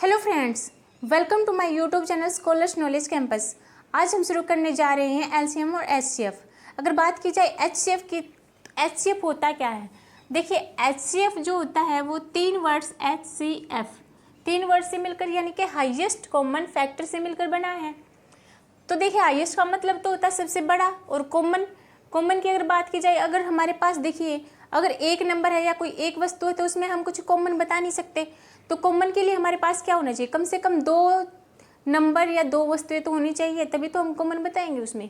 Hello friends, welcome to my YouTube channel scholars knowledge campus. आज हम शुरू करने जा रहे हैं एलसीएम और एचसीएफ। अगर बात की जाए एचसीएफ की, एचसीएफ होता क्या है? देखिए, एचसीएफ जो होता है वो 3 वर्ड्स एचसीएफ 3 वर्ड से मिलकर यानी कि हाईएस्ट कॉमन फैक्टर से मिलकर बना है। तो देखिए, हाईएस्ट का मतलब तो होता है सबसे बड़ा, और कॉमन की अगर बात की जाए, अगर हमारे पास देखिए अगर एक नंबर है या कोई एक वस्तु है तो उसमें हम कुछ कॉमन बता नहीं सकते। तो कॉमन के लिए हमारे पास क्या होना चाहिए? कम से कम 2 नंबर या 2 वस्तुएं तो होनी चाहिए, तभी तो हम कॉमन बताएंगे उसमें।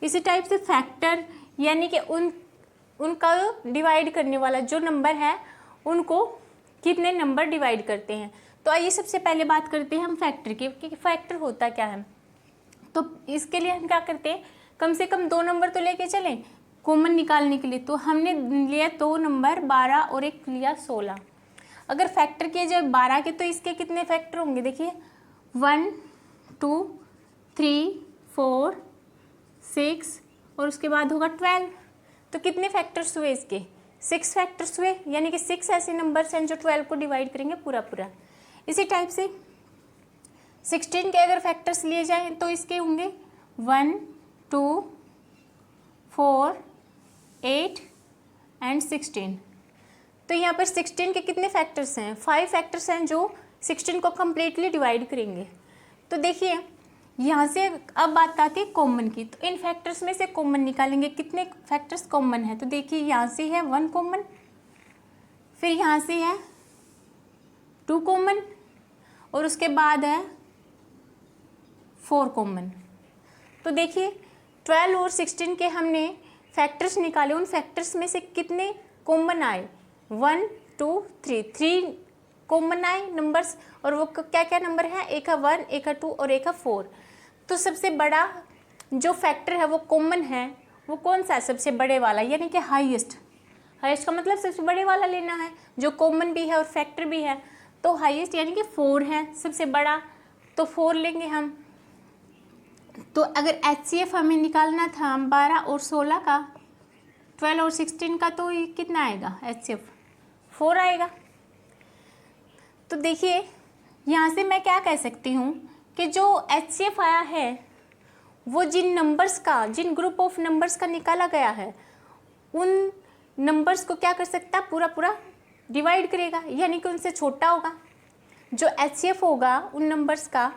इसी टाइप से फैक्टर यानी कि उनका डिवाइड करने वाला जो नंबर है उनको कितने नंबर डिवाइड करते हैं। तो आइए सबसे पहले बात करते हैं हम फैक्टर की कि फैक्टर होता क्या है। तो इसके लिए हम क्या करते हैं, कम से कम 2 नंबर तो लेके चलें कॉमन निकालने के लिए। तो हमने लिया 2 नंबर 12 और एक लिया 16। अगर फैक्टर किए जाए 12 के तो इसके कितने फैक्टर होंगे? देखिए 1 2 3 4 6 और उसके बाद होगा 12। तो कितने फैक्टर्स हुए इसके? 6 फैक्टर्स हुए, यानी कि 6 ऐसे नंबर्स हैं जो 12 को डिवाइड करेंगे पूरा पूरा। इसी टाइप से 16 के अगर फैक्टर्स लिए जाएं तो इसके होंगे 1 2 4 8 एंड 16। तो यहाँ पर 16 के कितने फैक्टर्स हैं? 5 फैक्टर्स हैं जो 16 को कम्प्लीटली डिवाइड करेंगे। तो देखिए यहाँ से अब बात आती है कॉमन की। तो इन फैक्टर्स में से कॉमन निकालेंगे, कितने फैक्टर्स कॉमन है। तो देखिए यहाँ से है 1 कॉमन, फिर यहाँ से है 2 कॉमन और उसके बाद है 4 कॉमन। तो देखिए 12 और 16 के हमने फैक्टर्स निकाले, उन फैक्टर्स में से कितने कॉमन आए? 1 2 3 कॉमन आए नंबर्स। और वो क्या क्या नंबर है? एक है 1, एक है 2 और एक है 4। तो सबसे बड़ा जो फैक्टर है वो कॉमन है, वो कौन सा है? सबसे बड़े वाला, यानी कि हाईएस्ट। हाईएस्ट का मतलब सबसे बड़े वाला लेना है जो कॉमन भी है और फैक्टर भी है। तो हाईएस्ट यानी कि 4 है सबसे बड़ा, तो 4 लेंगे हम। तो अगर एचसीएफ हमें निकालना था 12 और 16 का, 12 और 16 का, तो ये कितना आएगा? एचसीएफ 4 आएगा। तो देखिए यहाँ से मैं क्या कह सकती हूँ कि जो एचसीएफ आया है वो जिन ग्रुप ऑफ नंबर्स का निकाला गया है उन नंबर्स को क्या कर सकता है? पूरा पूरा डिवाइड करेगा, यानी कि उनसे छोटा होगा। जो एचसीएफ होगा उन नंबर्स का,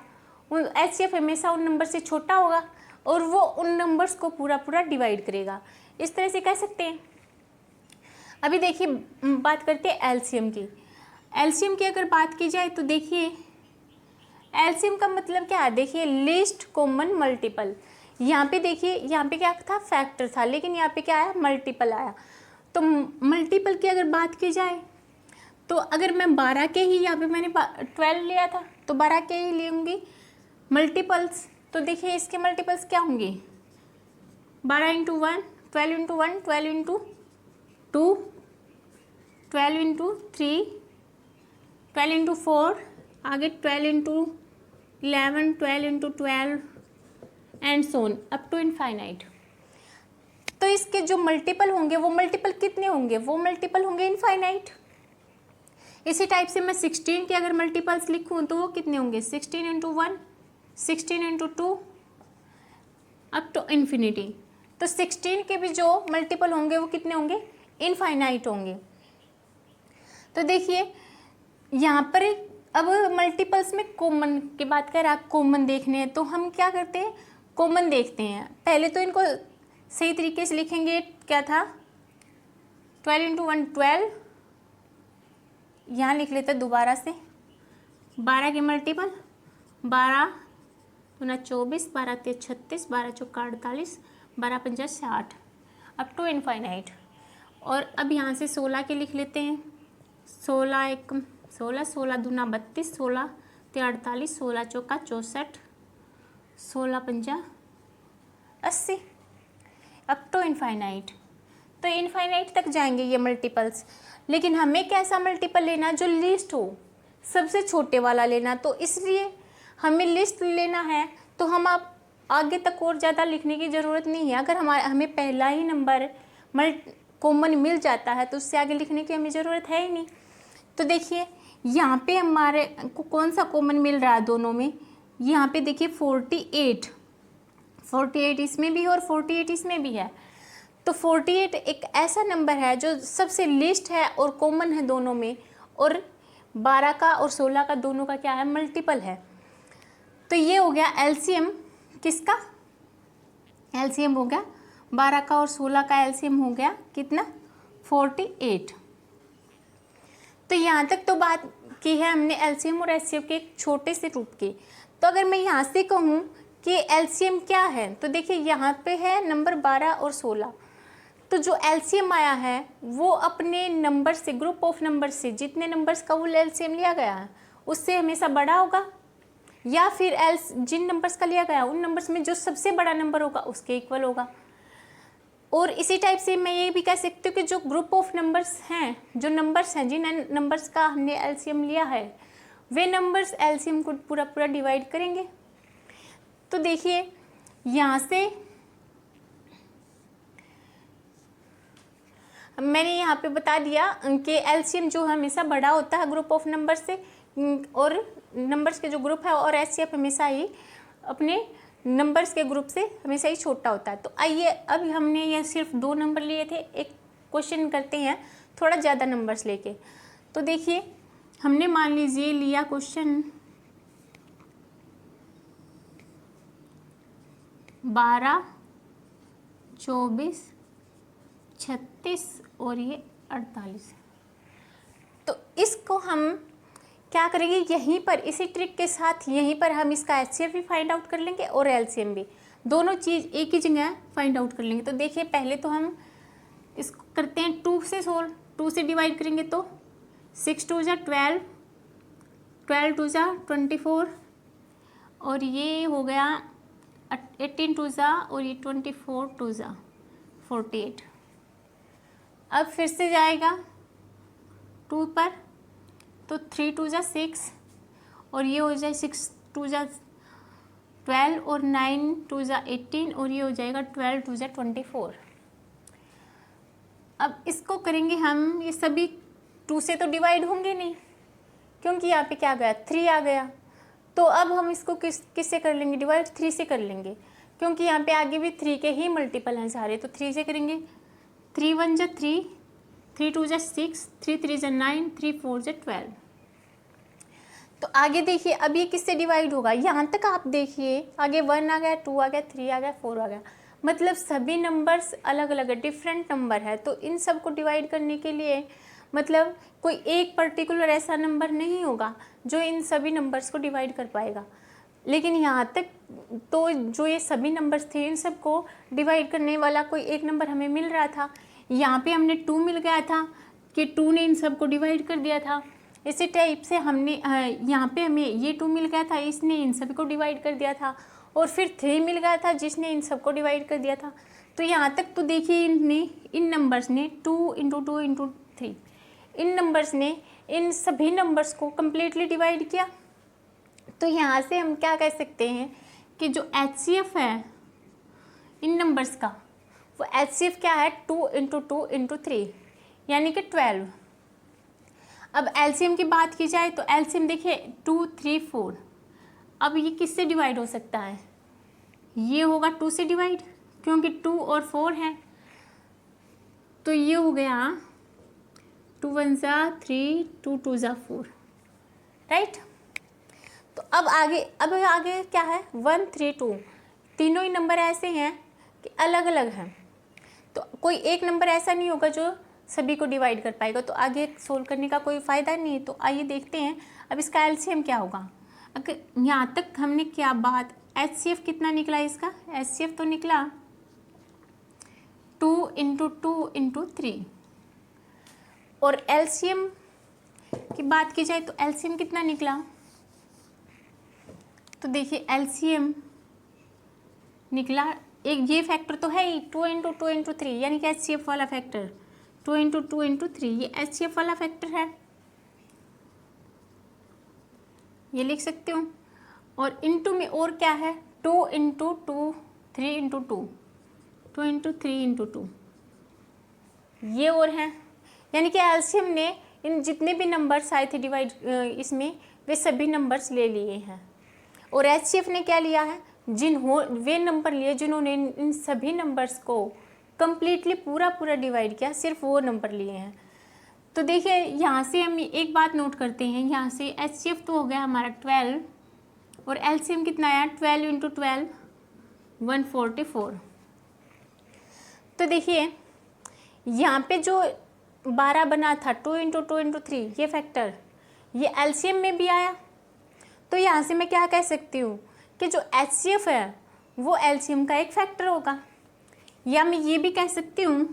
एचसीएफ हमेशा उन नंबर से छोटा होगा और वो उन नंबर्स को पूरा पूरा डिवाइड करेगा। इस तरह से कह सकते हैं। अभी देखिए बात करते हैं एलसीएम की। एलसीएम की अगर बात की जाए तो देखिए एलसीएम का मतलब क्या है? देखिए लीस्ट कॉमन मल्टीपल। यहाँ पे देखिए, यहाँ पे क्या था? फैक्टर था, लेकिन यहाँ पे क्या आया? मल्टीपल आया। तो मल्टीपल की अगर बात की जाए तो अगर मैं 12 के ही, यहाँ पे मैंने 12 लिया था तो 12 के ही लूँगी मल्टीपल्स। तो देखिए इसके मल्टीपल्स क्या होंगे? 12 into 1 12 into 1 12 into 2 12 into 3 12 into 4, आगे 12 into 11 12 into 12 and so on up to infinite. तो इसके जो मल्टीपल होंगे वो मल्टीपल कितने होंगे? वो मल्टीपल होंगे इनफाइनाइट। इसी टाइप से मैं 16 के अगर मल्टीपल्स लिखूँ तो वो कितने होंगे? 16 into 1 16 into 2 up to infinity. तो 16 के भी जो मल्टीपल होंगे वो कितने होंगे? इनफाइनाइट होंगे। तो देखिए यहाँ पर अब मल्टीपल्स में कॉमन की बात करें, आप कॉमन देखने हैं तो हम क्या करते हैं? कॉमन देखते हैं। पहले तो इनको सही तरीके से लिखेंगे। क्या था? 12 इंटू 1 12, यहाँ लिख लेते दोबारा से 12 के मल्टीपल 12 दूना 24 12 तेज 36 12 चौका 48 12 पंजा 60 अप टू इनफाइनाइट। और अब यहाँ से 16 के लिख लेते हैं। 16 एक 16 16 दूना 32 16 ते 48 16 चौका 64 16 पंजा 80 अप टू इनफाइनाइट। तो इनफाइनाइट तक जाएंगे ये मल्टीपल्स। लेकिन हमें कैसा मल्टीपल लेना? जो लीस्ट हो, सबसे छोटे वाला लेना। तो इसलिए हमें लिस्ट लेना है तो हम आप आगे तक और ज़्यादा लिखने की ज़रूरत नहीं है। अगर हमें पहला ही नंबर कॉमन मिल जाता है तो उससे आगे लिखने की हमें ज़रूरत है ही नहीं। तो देखिए यहाँ पे हमारे को कौन सा कॉमन मिल रहा है दोनों में, यहाँ पे देखिए 48 इसमें भी है और 48 इसमें भी है। तो 48 एक ऐसा नंबर है जो सबसे लीस्ट है और कॉमन है दोनों में, और 12 का और 16 का दोनों का क्या है, मल्टीपल है। तो ये हो गया एलसीएम किसका, एलसीएम हो गया 12 का और 16 का एलसीएम हो गया कितना, 48। तो यहाँ तक तो बात की है हमने एलसीएम और एचसीएफ के एक छोटे से रूप की। तो अगर मैं यहाँ से कहूँ कि एलसीएम क्या है, तो देखिए यहाँ पे है नंबर 12 और 16। तो जो एलसीएम आया है वो अपने नंबर से, ग्रुप ऑफ नंबर से जितने नंबर्स का वो एलसीएम लिया गया है उससे हमेशा बड़ा होगा, या फिर जिन नंबर्स का लिया गया उन नंबर्स में जो सबसे बड़ा नंबर होगा उसके इक्वल होगा। और इसी टाइप से मैं ये भी कह सकती हूँ कि जो ग्रुप ऑफ नंबर्स हैं, जो नंबर्स हैं जिन नंबर्स का हमने एलसीएम लिया है, वे नंबर्स एलसीएम को पूरा पूरा डिवाइड करेंगे। तो देखिए यहाँ से मैंने यहाँ पे बता दिया कि एलसीएम जो हमेशा बड़ा होता है ग्रुप ऑफ नंबर से, और नंबर्स के जो ग्रुप है, और एचसीएफ हमेशा ही अपने नंबर्स के ग्रुप से हमेशा ही छोटा होता है। तो आइए अब हमने ये सिर्फ 2 नंबर लिए थे, एक क्वेश्चन करते हैं थोड़ा ज़्यादा नंबर्स लेके। तो देखिए हमने मान लीजिए लिया क्वेश्चन 12, 24, 36 और ये 48। तो इसको हम क्या करेंगे, यहीं पर इसी ट्रिक के साथ यहीं पर हम इसका एचसीएफ भी फाइंड आउट कर लेंगे और एलसीएम भी, दोनों चीज़ एक ही जगह फाइंड आउट कर लेंगे। तो देखिए पहले तो हम इसको करते हैं 2 से सोल्व, 2 से डिवाइड करेंगे तो 6 2 जा 12, 12 2 जा 24, और ये हो गया 18 2 जा, और ये 24 2 जा 48। अब फिर से जाएगा 2 पर, तो 3 2 जा 6, और ये हो जाए 6 2 जा 12, और 9 2 जा 18, और ये हो जाएगा 12 2 जा 24। अब इसको करेंगे हम, ये सभी 2 से तो डिवाइड होंगे नहीं क्योंकि यहाँ पे क्या आ गया, 3 आ गया। तो अब हम इसको किससे कर लेंगे डिवाइड, 3 से कर लेंगे, क्योंकि यहाँ पे आगे भी 3 के ही मल्टीपल हैं सारे। तो 3 से करेंगे, 3 1 जा 3, 3 2 जा 6, 3 3 जा 9, 3 4 जा 12। तो आगे देखिए अब ये किससे डिवाइड होगा, यहाँ तक आप देखिए आगे 1 आ गया, 2 आ गया, 3 आ गया, 4 आ गया, मतलब सभी नंबर्स अलग अलग है, डिफरेंट नंबर है। तो इन सब को डिवाइड करने के लिए मतलब कोई एक पर्टिकुलर ऐसा नंबर नहीं होगा जो इन सभी नंबर्स को डिवाइड कर पाएगा। लेकिन यहाँ तक तो जो ये सभी नंबर्स थे इन सब को डिवाइड करने वाला कोई एक नंबर हमें मिल रहा था। यहाँ पे हमने 2 मिल गया था कि 2 ने इन सब को डिवाइड कर दिया था। इसी टाइप से हमने यहाँ पे हमें ये 2 मिल गया था, इसने इन सभी को डिवाइड कर दिया था, और फिर 3 मिल गया था जिसने इन सबको डिवाइड कर दिया था। तो यहाँ तक तो देखिए इन नंबर्स ने 2 × 2 × 3 इन नंबर्स ने इन सभी नंबर्स को कम्प्लीटली डिवाइड किया। तो यहाँ से हम क्या कह सकते हैं कि जो एचसीएफ है इन नंबर्स का, वो एचसीएफ क्या है, 2 × 2 × 3 यानी कि 12। अब एलसीएम की बात की जाए तो एलसीएम देखिए 2 3 4। अब ये किससे डिवाइड हो सकता है, ये होगा 2 से डिवाइड क्योंकि 2 और 4 है। तो ये हो गया 2 1 जा 3, 2 2 जा 4, राइट। तो अब आगे क्या है, 1 3 2, तीनों ही नंबर ऐसे हैं कि अलग अलग हैं। तो कोई एक नंबर ऐसा नहीं होगा जो सभी को डिवाइड कर पाएगा, तो आगे सोल्व करने का कोई फ़ायदा नहीं है। तो आइए देखते हैं अब इसका एलसीएम क्या होगा। अगर यहाँ तक हमने क्या बात, एचसीएफ कितना निकला इसका, एचसीएफ तो निकला 2 × 2 × 3, और एलसीएम की बात की जाए तो एलसीएम कितना निकला, तो देखिए एलसीएम निकला, एक ये फैक्टर तो है ही 2 × 2 × 3 यानी कि एचसीएफ वाला फैक्टर, 2 × 2 × 3 ये एचसीएफ वाला फैक्टर है, ये लिख सकते हो। और इनटू में और क्या है, 2 × 2 3 × 2, 2 × 3 × 2 ये और हैं, यानी कि एलसीएम ने इन जितने भी नंबर्स आए थे डिवाइड इसमें, वे सभी नंबर्स ले लिए हैं। और HCF ने क्या लिया है, वे नंबर लिए जिन्होंने इन सभी नंबर्स को कंप्लीटली पूरा डिवाइड किया, सिर्फ वो नंबर लिए हैं। तो देखिए यहाँ से हम एक बात नोट करते हैं, यहाँ से HCF तो हो गया हमारा 12 और LCM कितना आया 12 × 12 144। तो देखिए यहाँ पे जो 12 बना था 2 × 2 × 3 ये फैक्टर, ये LCM में भी आया। तो यहाँ से मैं क्या कह सकती हूँ कि जो HCF है वो LCM का एक फैक्टर होगा, या मैं ये भी कह सकती हूँ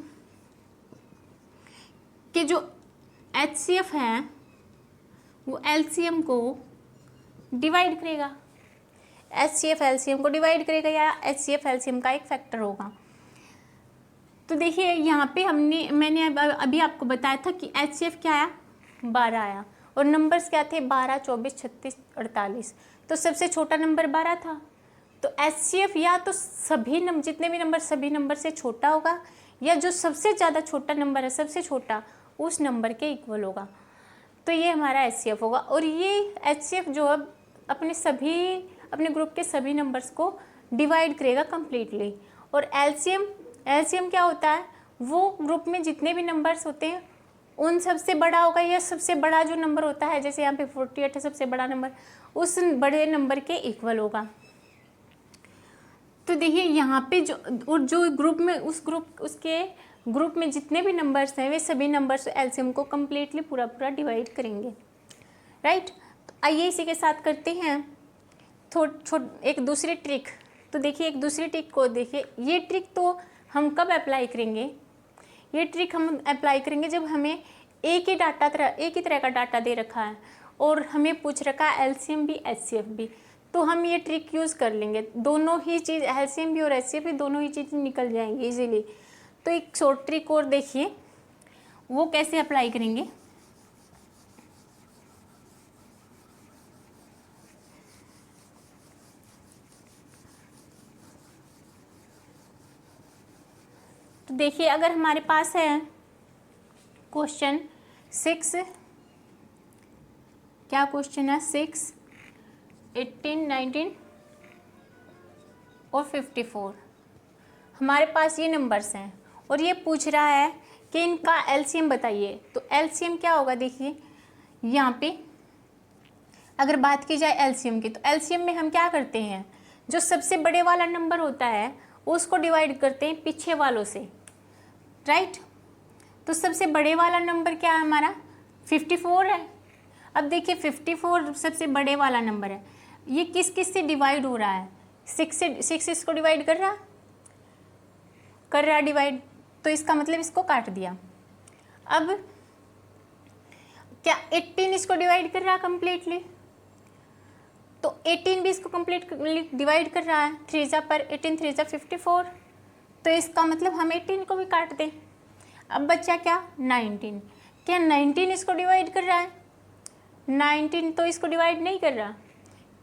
कि जो HCF है वो LCM को डिवाइड करेगा, HCF LCM को डिवाइड करेगा, या HCF LCM का एक फैक्टर होगा। तो देखिए यहाँ पे मैंने अभी आपको बताया था कि HCF क्या आया 12 आया, और नंबर्स क्या थे 12 24 36 48। तो सबसे छोटा नंबर 12 था। तो HCF या तो सभी जितने भी नंबर सभी नंबर से छोटा होगा, या जो सबसे ज़्यादा छोटा नंबर है सबसे छोटा उस नंबर के इक्वल होगा। तो ये हमारा HCF होगा। और ये HCF जो अब अपने ग्रुप के सभी नंबर्स को डिवाइड करेगा कम्प्लीटली। और LCM क्या होता है, वो ग्रुप में जितने भी नंबर्स होते हैं उन सबसे बड़ा होगा, या सबसे बड़ा जो नंबर होता है, जैसे यहाँ पे 48 है सबसे बड़ा नंबर, उस बड़े नंबर के इक्वल होगा। तो देखिए यहाँ पे जो ग्रुप में उसके ग्रुप में जितने भी नंबर्स हैं वे सभी नंबर्स LCM को कम्प्लीटली पूरा डिवाइड करेंगे, राइट। तो आइए इसी के साथ करते हैं एक दूसरी ट्रिक। तो देखिए एक दूसरी ट्रिक को देखिए, ये ट्रिक तो हम कब अप्लाई करेंगे, ये ट्रिक हम अप्लाई करेंगे जब हमें एक ही तरह का डाटा दे रखा है और हमें पूछ रखा है LCM भी HCF भी। तो हम ये ट्रिक यूज़ कर लेंगे, दोनों ही चीज़ LCM भी और HCF भी दोनों ही चीज़ निकल जाएंगी इजीली। तो एक शॉर्ट ट्रिक और देखिए वो कैसे अप्लाई करेंगे। तो देखिए अगर हमारे पास है क्वेश्चन 6, क्या क्वेश्चन है 6, 18, 19 और 54, हमारे पास ये नंबर्स हैं और ये पूछ रहा है कि इनका LCM बताइए। तो LCM क्या होगा, देखिए यहाँ पे अगर बात की जाए LCM की, तो LCM में हम क्या करते हैं, जो सबसे बड़े वाला नंबर होता है उसको डिवाइड करते हैं पीछे वालों से, राइट। तो सबसे बड़े वाला नंबर क्या है हमारा 54 है। अब देखिए 54 सबसे बड़े वाला नंबर है, ये किस किस से डिवाइड हो रहा है, 6 इसको डिवाइड कर रहा डिवाइड, तो इसका मतलब इसको काट दिया। अब क्या 18 इसको डिवाइड कर रहा कम्प्लीटली, तो 18 भी इसको कम्प्लीटली डिवाइड कर रहा है, 3 पर 18 3 54, तो इसका मतलब हम 18 को भी काट दें। अब बच्चा क्या 19, क्या 19 इसको डिवाइड कर रहा है, 19 तो इसको डिवाइड नहीं कर रहा,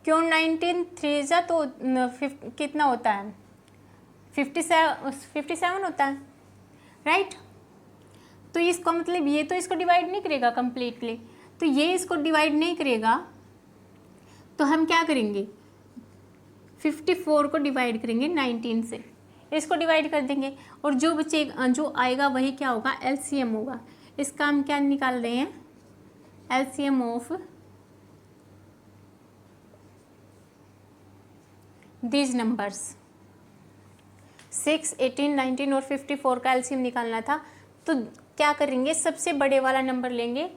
क्यों 19 3 तो कितना होता है 57 होता है, राइट। तो इसका मतलब ये तो इसको डिवाइड नहीं करेगा कम्प्लीटली, तो ये इसको डिवाइड नहीं करेगा, तो हम क्या करेंगे 54 को डिवाइड करेंगे 19 से, इसको डिवाइड कर देंगे और जो आएगा वही क्या होगा LCM होगा। इसका हम क्या निकाल रहे हैं LCM ऑफ दीज नंबर्स, 6, 18, 19 और 54 का LCM निकालना था। तो क्या करेंगे, सबसे बड़े वाला नंबर लेंगे,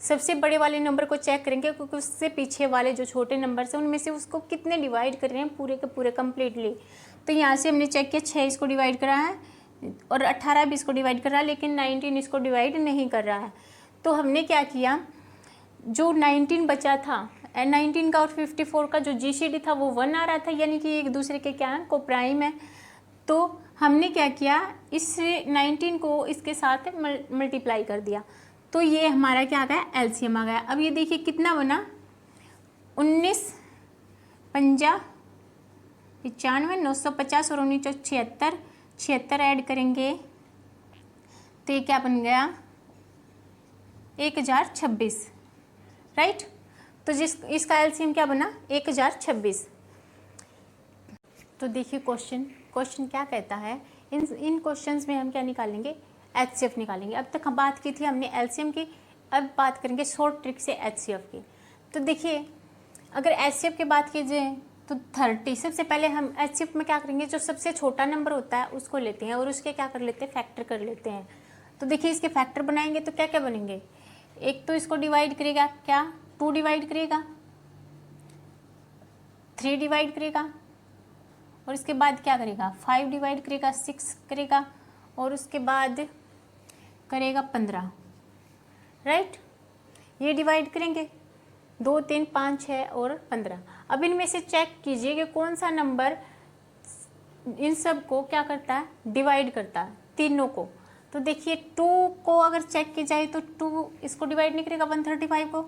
सबसे बड़े वाले नंबर को चेक करेंगे क्योंकि उससे पीछे वाले जो छोटे नंबर्स हैं उनमें से उसको कितने डिवाइड कर रहे हैं पूरे के पूरे कम्प्लीटली। तो यहाँ से हमने चेक किया 6 इसको डिवाइड करा है और 18 भी इसको डिवाइड कर रहा है, लेकिन 19 इसको डिवाइड नहीं कर रहा है। तो हमने क्या किया, जो 19 बचा था 19 का और 54 का जो GCD था वो 1 आ रहा था, यानी कि एक दूसरे के क्या है को प्राइम है। तो हमने क्या किया, इस 19 को इसके साथ मल्टीप्लाई कर दिया, तो ये हमारा क्या आ गया LCM आ गया। अब ये देखिए कितना बना 19 50 95 950 और 1976 76 ऐड करेंगे तो ये क्या बन गया 1026, राइट। तो इसका एलसीएम क्या बना 1026। तो देखिए क्वेश्चन क्या कहता है, इन क्वेश्चंस में हम क्या निकालेंगे, एचसीएफ निकालेंगे। अब तक हम बात की थी हमने एलसीएम की, अब बात करेंगे शॉर्ट ट्रिक से एचसीएफ की। तो देखिए अगर एचसीएफ की बात की जाए तो 30, सबसे पहले हम एचसीएफ में क्या करेंगे, जो सबसे छोटा नंबर होता है उसको लेते हैं और उसके क्या कर लेते हैं, फैक्टर कर लेते हैं। तो देखिए इसके फैक्टर बनाएंगे तो क्या क्या बनेंगे, एक तो इसको डिवाइड करेगा, क्या 2 डिवाइड करेगा, 3 डिवाइड करेगा, और उसके बाद क्या करेगा 5 डिवाइड करेगा, 6 करेगा, और उसके बाद करेगा 15, राइट। ये डिवाइड करेंगे 2, 3, 5, 6 और 15। अब इनमें से चेक कीजिए कि कौन सा नंबर इन सब को क्या करता है, डिवाइड करता है, तीनों को। तो देखिए 2 को अगर चेक की जाए तो 2 इसको डिवाइड नहीं करेगा 135 को।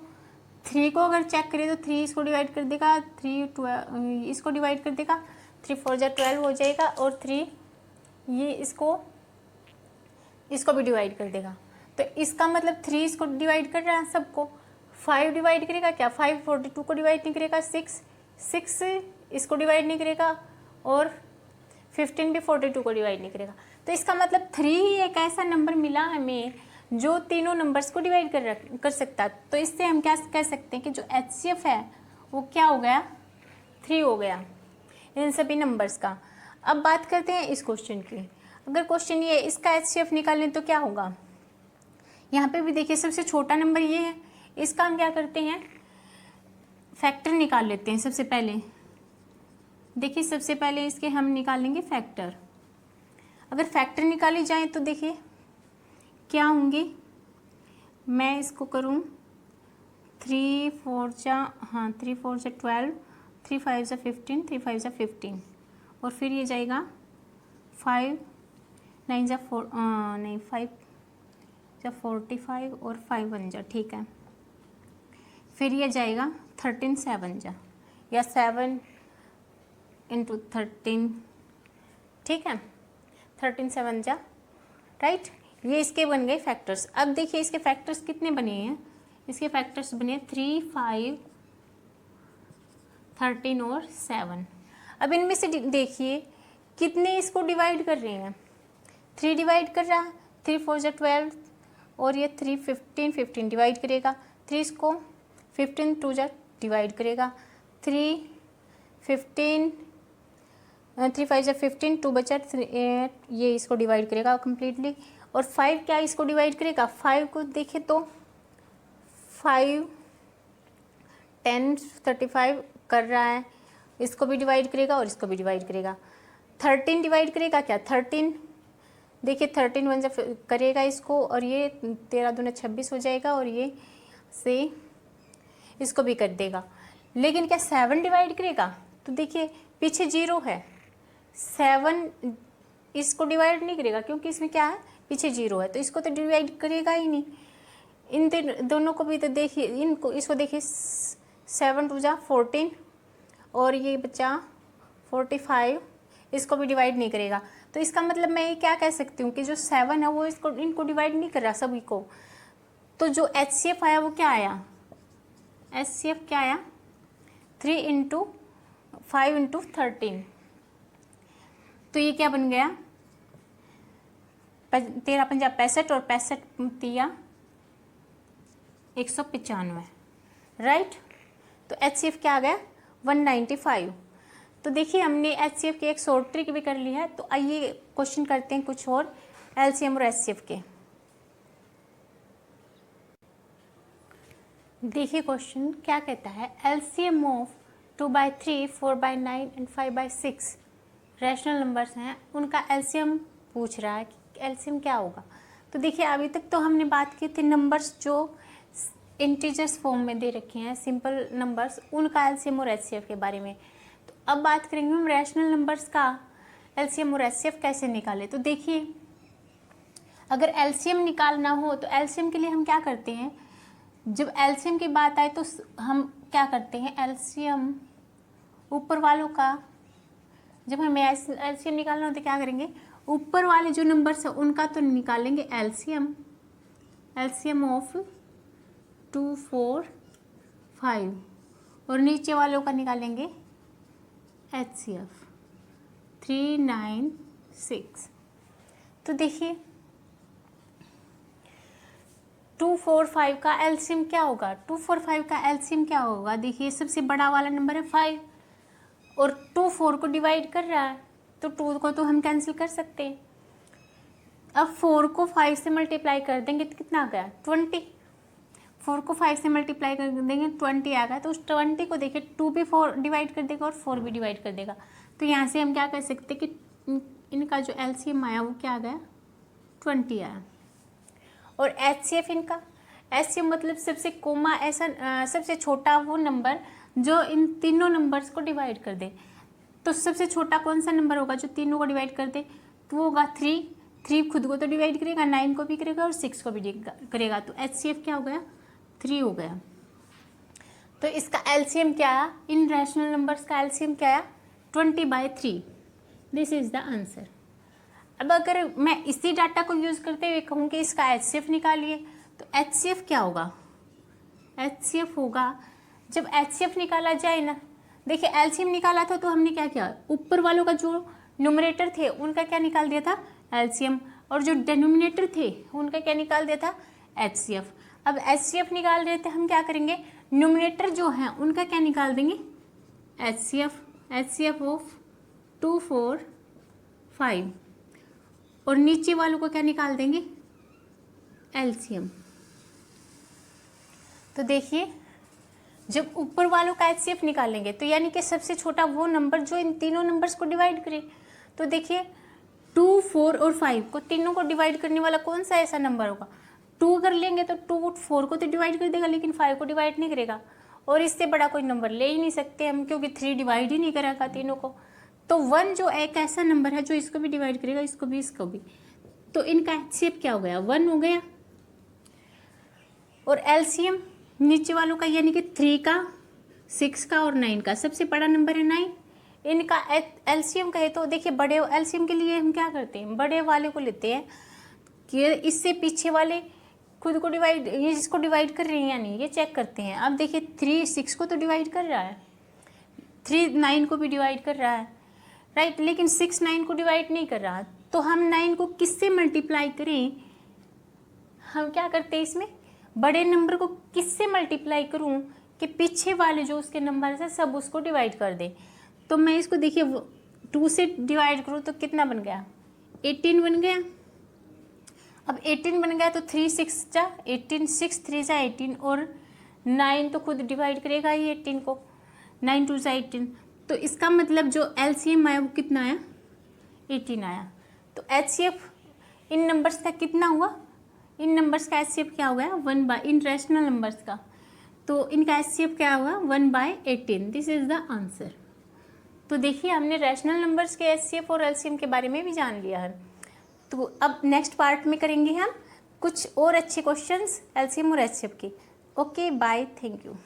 3 को अगर चेक करें तो 3 इसको डिवाइड कर देगा, 3 12 इसको डिवाइड कर देगा, 3 4 जा 12 हो जाएगा, और 3 ये इसको भी डिवाइड कर देगा। तो इसका मतलब 3 इसको डिवाइड कर रहा है सबको। 5 डिवाइड करेगा क्या, 5 42 को डिवाइड नहीं करेगा, 6 इसको डिवाइड नहीं करेगा, और 15 भी 42 को डिवाइड नहीं करेगा। तो इसका मतलब 3 एक ऐसा नंबर मिला हमें जो तीनों नंबर्स को डिवाइड कर सकता। तो इससे हम क्या कह सकते हैं कि जो एचसीएफ है वो क्या हो गया, 3 हो गया इन सभी नंबर्स का। अब बात करते हैं इस क्वेश्चन की। अगर क्वेश्चन ये इसका एचसीएफ निकालें तो क्या होगा, यहाँ पे भी देखिए सबसे छोटा नंबर ये है, इसका हम क्या करते हैं, फैक्टर निकाल लेते हैं। सबसे पहले देखिए, सबसे पहले इसके हम निकालेंगे फैक्टर। अगर फैक्टर निकाली जाए तो देखिए क्या होंगे, मैं इसको करूँ 3 4 जा 12, 3 5 जा 15, 3 5 जा 15, और फिर ये जाएगा 5 9 जा 4 नहीं 5 जा 45, और 5 1 जा, ठीक है। फिर ये जाएगा 13 7 जा, या 7 × 13, ठीक है, 13 7 जा, राइट। ये इसके बन गए फैक्टर्स। अब देखिए इसके फैक्टर्स कितने बने हैं, इसके फैक्टर्स बने 3 5 13 और 7। अब इनमें से देखिए कितने इसको डिवाइड कर रहे हैं, 3 डिवाइड कर रहा है, 3 4 जा 12, और ये 3 15 15 डिवाइड करेगा, 3 इसको 15 2 जा डिवाइड करेगा, 3 15 3 5 जा 15, 2 बचा 3 8, ये इसको डिवाइड करेगा कम्प्लीटली। और 5 क्या इसको डिवाइड करेगा, 5 को देखे तो 5 10 35 कर रहा है, इसको भी डिवाइड करेगा और इसको भी डिवाइड करेगा। 13 डिवाइड करेगा क्या, 13 देखिए 13 1 जा करेगा इसको, और ये 13 दूना 26 हो जाएगा, और ये से इसको भी कर देगा। लेकिन क्या 7 डिवाइड करेगा, तो देखिए पीछे 0 है, 7 इसको डिवाइड नहीं करेगा क्योंकि इसमें क्या है, पीछे 0 है, तो इसको तो डिवाइड करेगा ही नहीं। इन दोनों को भी तो देखिए, इसको देखिए 7 2 जा 14, और ये बचा 45, इसको भी डिवाइड नहीं करेगा। तो इसका मतलब मैं ये क्या कह सकती हूँ कि जो 7 है वो इनको डिवाइड नहीं कर रहा सभी को। तो जो एचसीएफ आया वो क्या आया, एचसीएफ क्या आया, 3 × 5 × 13। तो ये क्या बन गया, 13 5 65, और 65 3 195, राइट। तो एचसीएफ क्या आ गया 195। तो देखिए हमने एचसीएफ की एक शॉर्ट ट्रिक भी कर ली है। तो आइए क्वेश्चन करते हैं कुछ और एलसीएम और एचसीएफ के। देखिए क्वेश्चन क्या कहता है, LCM of 2/3, 4/9 and 5/6 rational numbers हैं, उनका एलसीएम पूछ रहा है कि एलसीएम क्या होगा। तो देखिए अभी तक तो हमने बात की थी नंबर्स जो इंटीजर्स फॉर्म में दे रखे हैं, सिंपल नंबर्स, उनका एलसीएम और एचसीएफ के बारे में। तो अब बात करेंगे हम रैशनल नंबर्स का एलसीएम और एचसीएफ कैसे निकालें। तो देखिए अगर एलसीएम निकालना हो तो एलसीएम के लिए हम क्या करते हैं, जब एलसीएम की बात आए तो हम क्या करते हैं, एलसीएम ऊपर वालों का, जब हमें एलसीएम निकालना हो तो क्या करेंगे, ऊपर वाले जो नंबर्स हैं उनका तो निकालेंगे एलसीएम, एलसीएम ऑफ 2 4 5 और नीचे वालों का निकालेंगे HCF 3 9 6। तो देखिए 2 4 5 का एलसीएम क्या होगा, 2 4 5 का एलसीएम क्या होगा। देखिए सबसे बड़ा वाला नंबर है 5 और 2 4 को डिवाइड कर रहा है, तो 2 को तो हम कैंसिल कर सकते हैं। अब 4 को 5 से मल्टीप्लाई कर देंगे तो कितना आ गया 20। 4 को 5 से मल्टीप्लाई कर देंगे 20 आ गया। तो उस 20 को देखिए 2 भी 4 डिवाइड कर देगा और 4 भी डिवाइड कर देगा। तो यहाँ से हम क्या कर सकते हैं कि इनका जो एलसीएम आया वो क्या आ गया 20 आया। और HCF इनका, HCF मतलब सबसे कोमा ऐसा सबसे छोटा वो नंबर जो इन तीनों नंबर्स को डिवाइड कर दे। तो सबसे छोटा कौन सा नंबर होगा जो तीनों को डिवाइड कर दे, तो वो होगा 3 खुद को तो डिवाइड करेगा, 9 को भी करेगा और 6 को भी करेगा। तो HCF क्या हो गया 3 हो गया। तो इसका एलसीएम क्या आया, इन रैशनल नंबर्स का एलसीएम क्या आया 20/3। This is the answer. अब अगर मैं इसी डाटा को यूज़ करते हुए कहूँ कि इसका HCF निकालिए, तो HCF क्या होगा, HCF होगा जब HCF निकाला जाए ना, देखिए एलसीएम निकाला था तो हमने क्या किया, ऊपर वालों का जो न्यूमरेटर थे उनका क्या निकाल दिया था एलसीएम, और जो डिनोमिनेटर थे उनका क्या निकाल दिया था HCF। अब HCF निकाल रहे थे हम क्या करेंगे, न्यूमरेटर जो हैं उनका क्या निकाल देंगे HCF ऑफ 2 4 5 और नीचे वालों को क्या निकाल देंगे एलसीएम। तो देखिए जब ऊपर वालों का HCF निकालेंगे तो यानी कि सबसे छोटा वो नंबर जो इन तीनों नंबर्स को डिवाइड करे। तो देखिए 2 4 और 5 को तीनों को डिवाइड करने वाला कौन सा ऐसा नंबर होगा, 2 कर लेंगे तो 2 4 को तो डिवाइड कर देगा लेकिन 5 को डिवाइड नहीं करेगा। और इससे बड़ा कोई नंबर ले ही नहीं सकते हम क्योंकि 3 डिवाइड ही नहीं करेगा तीनों को। तो 1 जो एक ऐसा नंबर है जो इसको भी डिवाइड करेगा, इसको भी इसको भी। तो इनका HCF क्या हो गया 1 हो गया। और एलसीएम नीचे वालों का यानी कि 3 का 6 का और 9 का, सबसे बड़ा नंबर है 9। इनका एलसीएम कहे तो देखिए बड़े एलसीएम के लिए हम क्या करते हैं, बड़े वाले को लेते हैं कि इससे पीछे वाले खुद को डिवाइड, ये इसको डिवाइड कर रही हैं या नहीं ये चेक करते हैं। अब देखिए 3 6 को तो डिवाइड कर रहा है, 3 9 को भी डिवाइड कर रहा है राइट, लेकिन 6 9 को डिवाइड नहीं कर रहा। तो हम 9 को किससे मल्टीप्लाई करें, हम क्या करते हैं इसमें बड़े नंबर को किससे मल्टीप्लाई करूं कि पीछे वाले जो उसके नंबर है सब उसको डिवाइड कर दें। तो मैं इसको देखिए 2 से डिवाइड करूं तो कितना बन गया 18 बन गया। अब 18 बन गया तो 3 6 जा 18, 6 3 जा 18 और 9 तो खुद डिवाइड करेगा ही 18 को, 9 2 जा 18। तो इसका मतलब जो एलसीएम आया वो कितना आया 18 आया। तो HCF इन नंबर्स का कितना हुआ, इन नंबर्स का HCF क्या हो गया 1 इन रैशनल नंबर्स का, तो इनका HCF क्या होगा 1/18। This is the answer. तो देखिए हमने रैशनल नंबर्स के HCF और LCM के बारे में भी जान लिया है। तो अब नेक्स्ट पार्ट में करेंगे हम कुछ और अच्छे क्वेश्चंस LCM और HCF के। Okay bye, thank you.